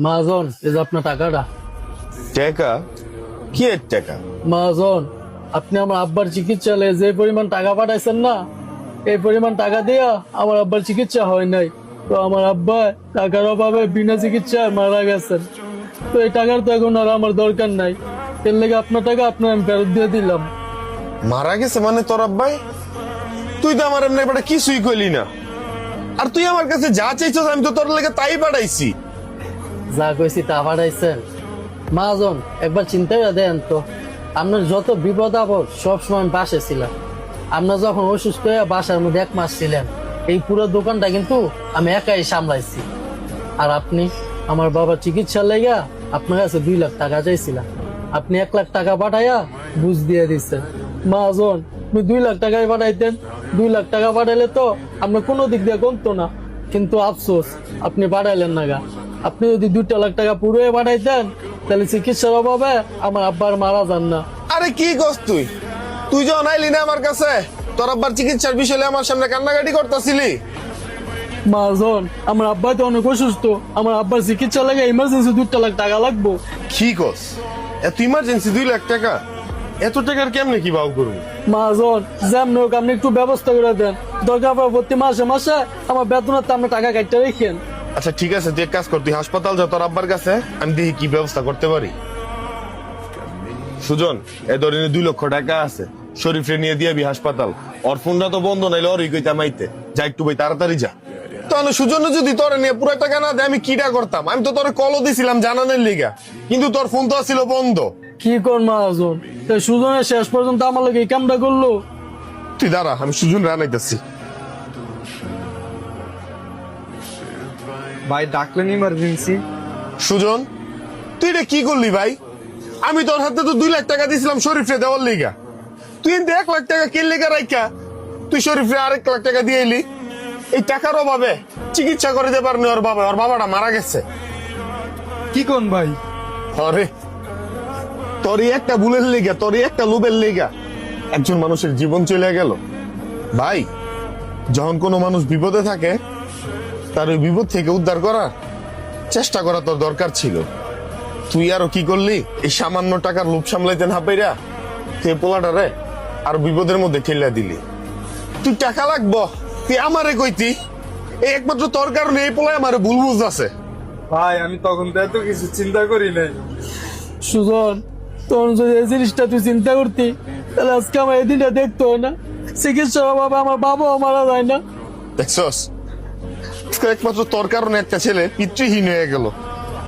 মহাজন, এই যে আপনার টাকাটা। টাকা? কি এর টাকা? মহাজন, আপনি আমার আব্বার চিকিৎসালয়ে যে পরিমাণ টাকা পাঠাইছেন না, এই পরিমাণ টাকা দিয়া আমার আব্বার চিকিৎসা হয় নাই। তো আমার আব্বা টাকার অভাবে বিনা চিকিৎসায় মারা গেছেন। তো এই টাকার তো এখন আর আমার দরকার নাই। এর লেগে আপনার টাকা আপনার আমি ফেরত দিয়ে দিলাম। মারা গেছে মানে তোর আব্বাই? তুই তো আমার এমনি এবারে কিছুই কইলি না। আর তুই আমার কাছে যা চাইছস আমি তো তোর লেগে তাই পাঠাইছি। যা কইছি তা পাঠাইছেন? মহাজন, একবার চিন্তা করে দেন তো, আপনার যত বিপদ আপদ সবসময় আমি পাশে ছিলাম। আপনার যখন অসুস্থ হয়ে বাসার মধ্যে 1 মাস ছিলেন, এই পুরো দোকানটা কিন্তু আমি একাই সামলাইছি। আর আপনি আমার বাবার চিকিৎসার লেগা আপনার কাছে 2 লাখ টাকা চাইছিলাম, আপনি 1 লাখ টাকা পাঠাইয়া বুঝ দিয়ে দিচ্ছেন। মহাজন, আপনি 2 লাখ টাকাই পাঠাইতেন। 2 লাখ টাকা পাঠাইলে তো আপনার কোনো দিক দিয়ে কমতো না। কিন্তু আফসোস, আপনি পাঠাইলেন না গা। আপনি যদি 2 লাখ টাকা পুরোই পাঠাইতেন, তাহলে চিকিৎসার অভাবে আমার আব্বার মারা যান না। আরে কি কস তুই? তুই যখন আইলি না আমার কাছে তোর আব্বার চিকিৎসার বিষয়ে আমার সামনে কান্নাকাটি করতেছিলি। মহাজন, আমার আব্বা তো অনেক অসুস্থ। আমার আব্বার চিকিৎসা লাগে ইমার্জেন্সি 2 লাখ টাকা লাগবো। কি কস? এত ইমার্জেন্সি 2 লাখ টাকা? এত টাকার কেমনে কি বাউ করবো? মহাজন, যেমন হোক আপনি একটু ব্যবস্থা করে দেন। দরকার পড়ে প্রতি মাসে মাসে আমার বেতনের তো আপনি টাকা কাটতে রেখেন। আচ্ছা ঠিক আছে, তুই এক কাজ কর, তুই হাসপাতাল যা তোর আব্বার কাছে, আমি দেখি কি ব্যবস্থা করতে পারি। সুজন, এ ধরে 2 লক্ষ টাকা আছে, শরীফরে নিয়ে দিয়াবি হাসপাতাল। ওর ফোনটা তো বন্ধ, নাইলে ওরই কইতা মাইতে যা, একটু ভাই তাড়াতাড়ি যা। তাহলে সুজন যদি তোর নিয়ে পুরো টাকা না দেয় আমি কিটা করতাম? আমি তো তোর কলও দিছিলাম জানানোর লিগা, কিন্তু তোর ফোন তো ছিল বন্ধ। কি কর মহাজন, তাই সুজনের শেষ পর্যন্ত আমার লোক এই কামটা করলো। তুই দাঁড়া, আমি সুজন রানাইতেছি। ভাই ডাকলেন ইমার্জেন্সি? সুজন, তুই এটা কি করলি ভাই? আমি তোর হাতে তো 2 লাখ টাকা দিছিলাম শরীফরে দেওয়ার লিগা। তুই কিন্তু 1 লাখ টাকা কিনলে রাইকা তুই শরীফরে 1 লাখ টাকা দিয়ে এলি। এই টাকার অভাবে চিকিৎসা করে দিতে পারেনি ওর বাবা। ওর বাবাটা মারা গেছে। কি কোন ভাই? আরে তোরই একটা ভুলের লিগা, তোরই একটা লোভের লিগা একজন মানুষের জীবন চলে গেল। ভাই, যখন কোনো মানুষ বিপদে থাকে তার ওই বিপদ থেকে উদ্ধার করার চেষ্টা করা তোর দরকার ছিল। তুই আরো কি করলি? এই সামান্য টাকার লোভ সামলাইতে না পাইরা তুই পোলাটারে আর বিপদের মধ্যে ঠেলা দিলি। তুই টাকা লাগবো তুই আমারে কইতি, এই একমাত্র তোর কারণে এই পোলায় আমারে ভুল বুঝতেছে। ভাই আমি তখন তো এত কিছু চিন্তা করি নাই। সুজন, তখন যদি এই জিনিসটা তুই চিন্তা করতি, তাহলে আজকে আমার এই দিনটা দেখতো না। চিকিৎসার অভাবে আমার বাবাও মারা যায় না। দেখছস, একমাত্র তোর কারণে একটা ছেলে পিতৃহীন হয়ে গেল।